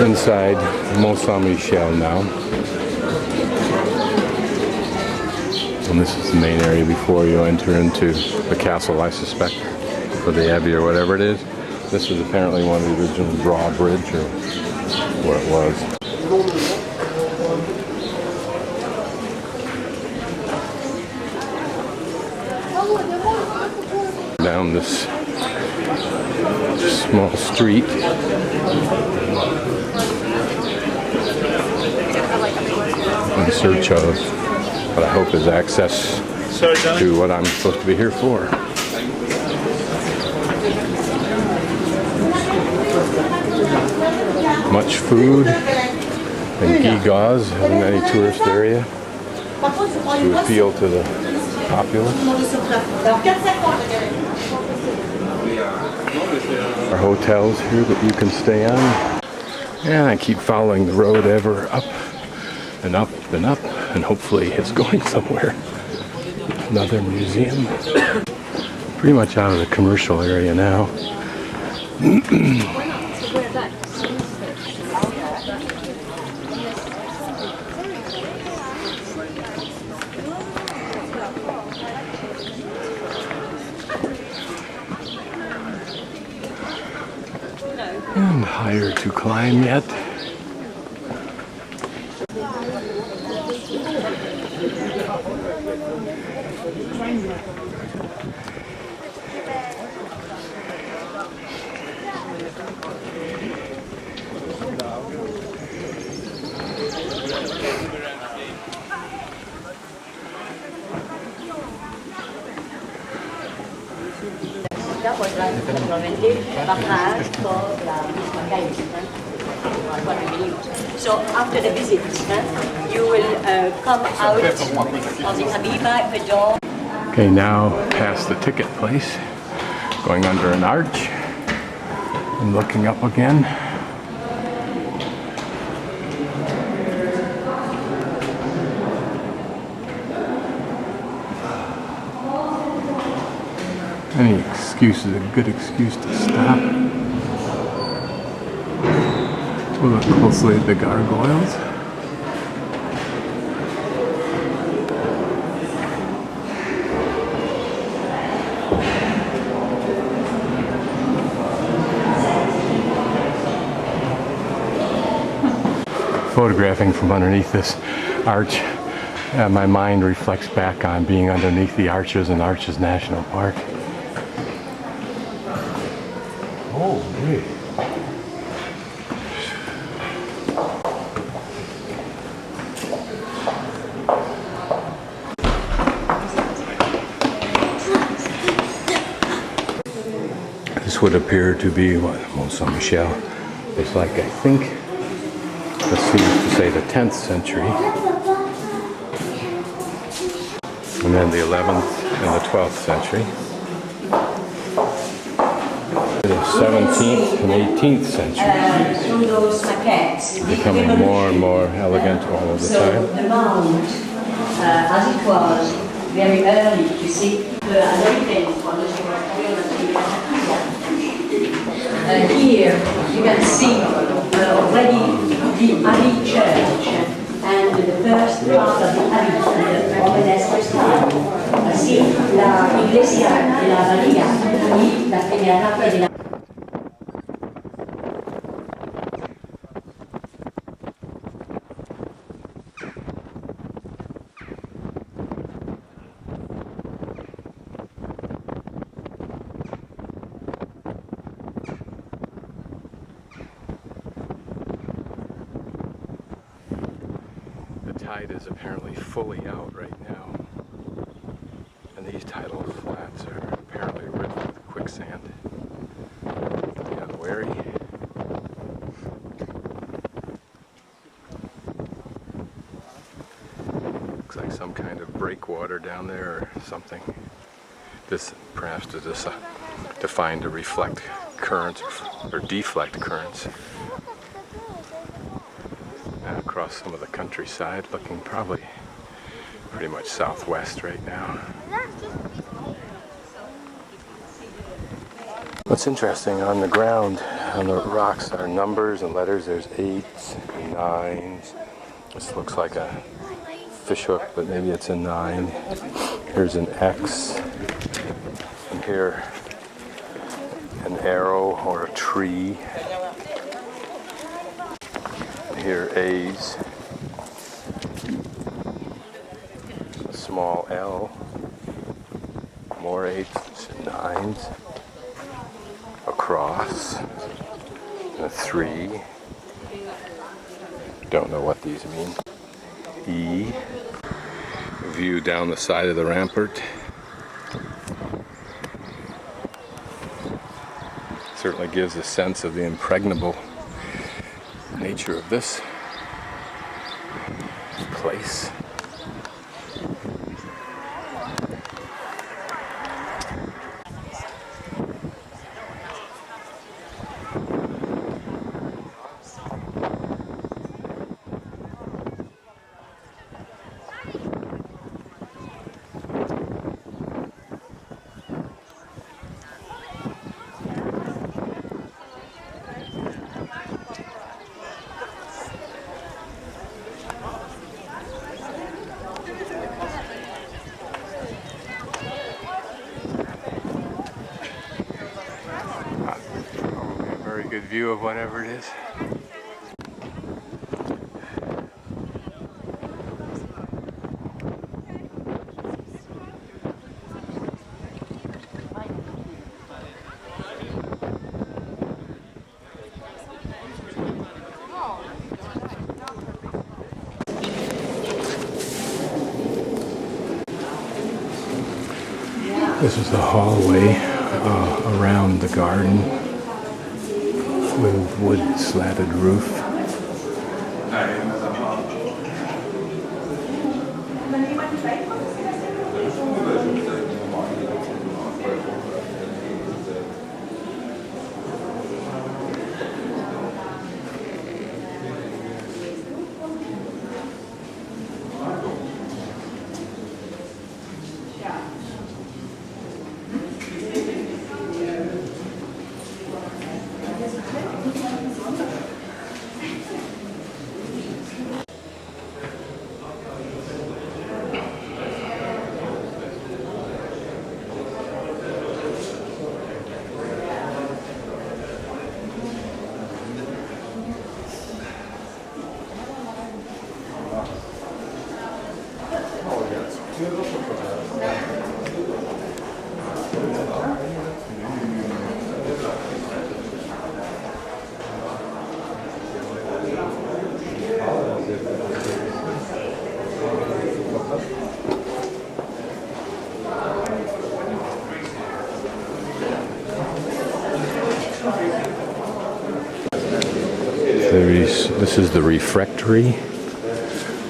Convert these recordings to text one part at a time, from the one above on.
inside Mont Saint-Michel now. And this is the main area before you enter into the castle, I suspect, or the abbey or whatever it is. This is apparently one of the original drawbridge, or what it was. Down this small street. In search of what I hope is access to what I'm supposed to be here for. Much food and gewgaws in any tourist area to appeal to the populace. There are hotels here that you can stay on. And I keep following the road ever up and up and up, and hopefully it's going somewhere. Another museum. Pretty much out of the commercial area now. And higher to climb yet. So after the visit, you will come out on the Habiba, the door. Okay, now past the ticket place, going under an arch and looking up again. Any excuse is a good excuse to stop. We'll look closely at the gargoyles. Photographing from underneath this arch, my mind reflects back on being underneath the Arches in Arches National Park. Oh, wait. This would appear to be what Mont Saint-Michel is like, I think. This seems to say the 10th century. And then the 11th and the 12th century. The 17th and 18th century. Becoming more and more elegant all of the time. So the mound, as it was very early, you see, here you can see already the Abbey Church and the first part of the Abbey, the Romanesque style. Así, la iglesia de la abadía y la generata de la... The tide is apparently fully out right now, and these tidal flats are apparently riddled with quicksand. Be unwary. Looks like some kind of breakwater down there or something. This perhaps to define to reflect currents or deflect currents. Across some of the countryside, looking probably pretty much southwest right now. What's interesting, on the ground On the rocks are numbers and letters. There's 8s and 9s. This looks like a fish hook, but maybe it's a 9. Here's an X. And here, an arrow or a tree. Here, A's. A small L. More 8s and 9s. A cross. And a 3. Don't know what these mean. E. View down the side of the rampart. Certainly gives a sense of the impregnable nature of this place. Good view of whatever it is. This is the hallway around the garden with wood slatted roof. This is the refectory,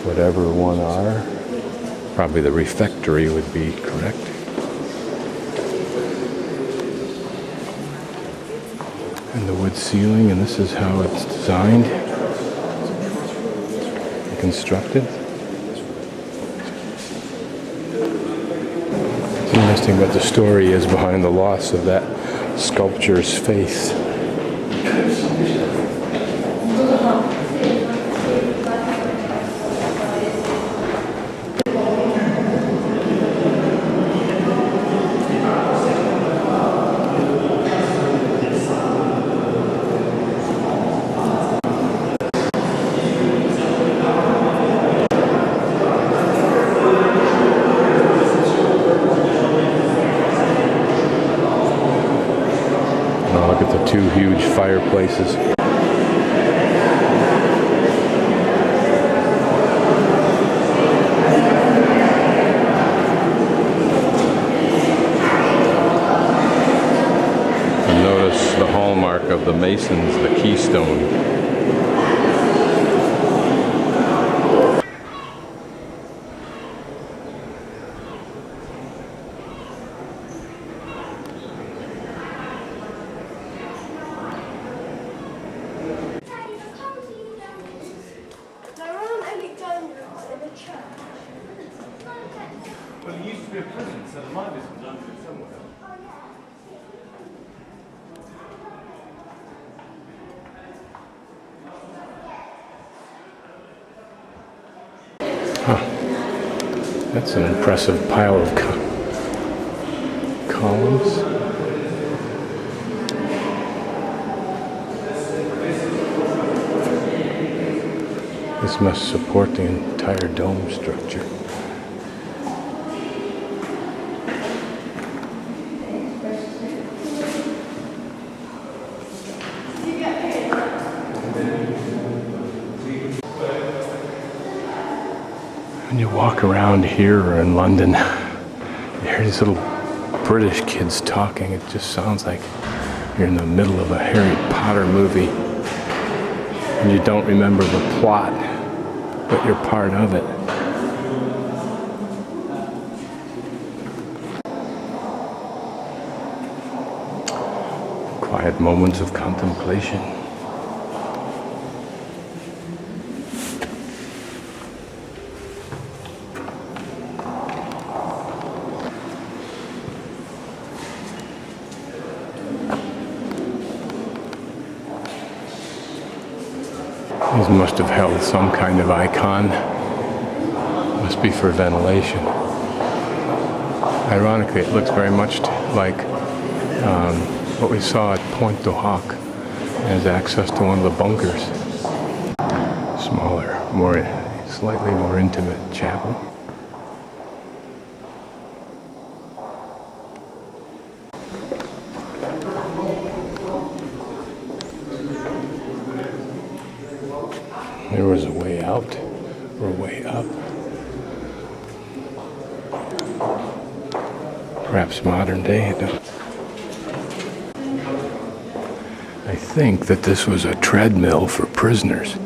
whatever one are. Probably the refectory would be correct. And the wood ceiling, and this is how it's designed and constructed. It's interesting what the story is behind the loss of that sculpture's face. Two huge fireplaces. And notice the hallmark of the masons, the keystone. Well, it used to be a prison, so there might be some under it somewhere. That's an impressive pile of columns. This must support the entire dome structure. When you walk around here or in London, you hear these little British kids talking. It just sounds like you're in the middle of a Harry Potter movie and you don't remember the plot, but you're part of it. Quiet moments of contemplation. These must have held some kind of icon. Must be for ventilation. Ironically, it looks very much like what we saw at Point du Hoc as access to one of the bunkers. Smaller, slightly more intimate chapel. There was a way out or a way up. Perhaps modern day. I think that this was a treadmill for prisoners.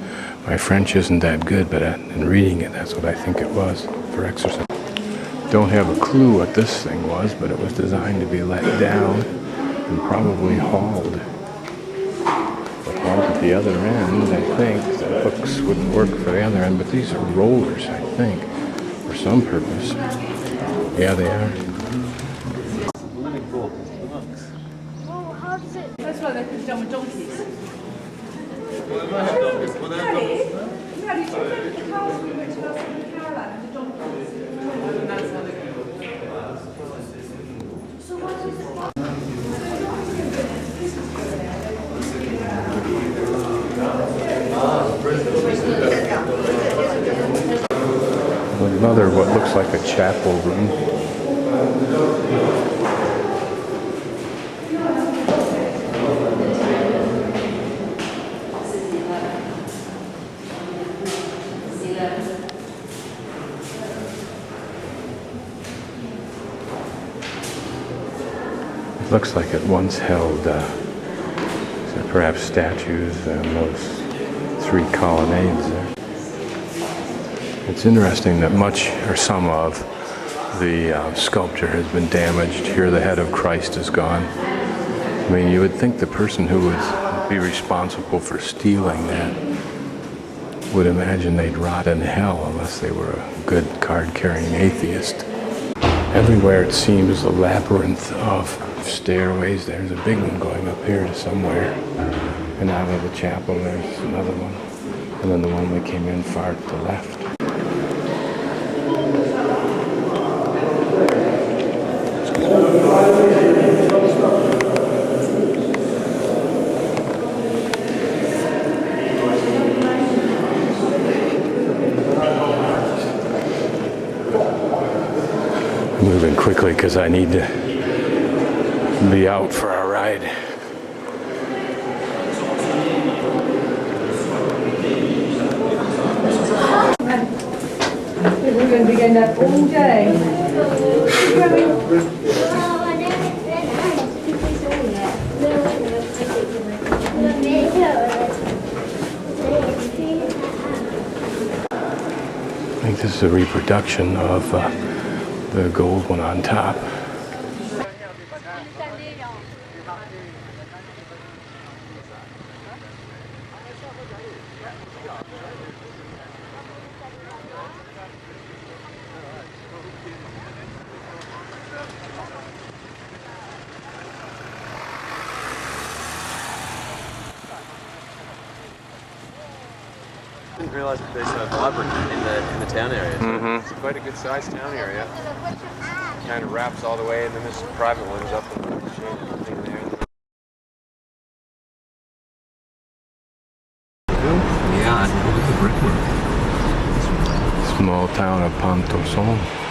My French isn't that good, but in reading it, that's what I think it was, for exercise. Don't have a clue what this thing was, but it was designed to be let down and probably hauled. At the other end, I think the hooks wouldn't work for the other end, but these are rollers, I think, for some purpose. Yeah, they are. Oh, how does it? That's why they could have done with donkeys. Daddy, do you remember the cars we went to last in the caravan and the donkeys? And that's how they go. So what is it? Another, what looks like a chapel room. It looks like it once held perhaps statues and those three colonnades there. It's interesting that much or some of the sculpture has been damaged. Here the head of Christ is gone. I mean, you would think the person who would be responsible for stealing that would imagine they'd rot in hell unless they were a good card-carrying atheist. Everywhere it seems a labyrinth of stairways. There's a big one going up here to somewhere. And out of the chapel there's another one. And then the one we came in far to the left. I'm moving quickly because I need to be out for our ride. We're going to be getting up all day. I think this is a reproduction of the gold one on top. didn't realise that there's so vibrant in the town area. So it's quite a good sized town area. Kind of wraps all the way, and then there's some private ones up in the chain and everything there. Yeah, look at the brickwork. Small town of Pontoson.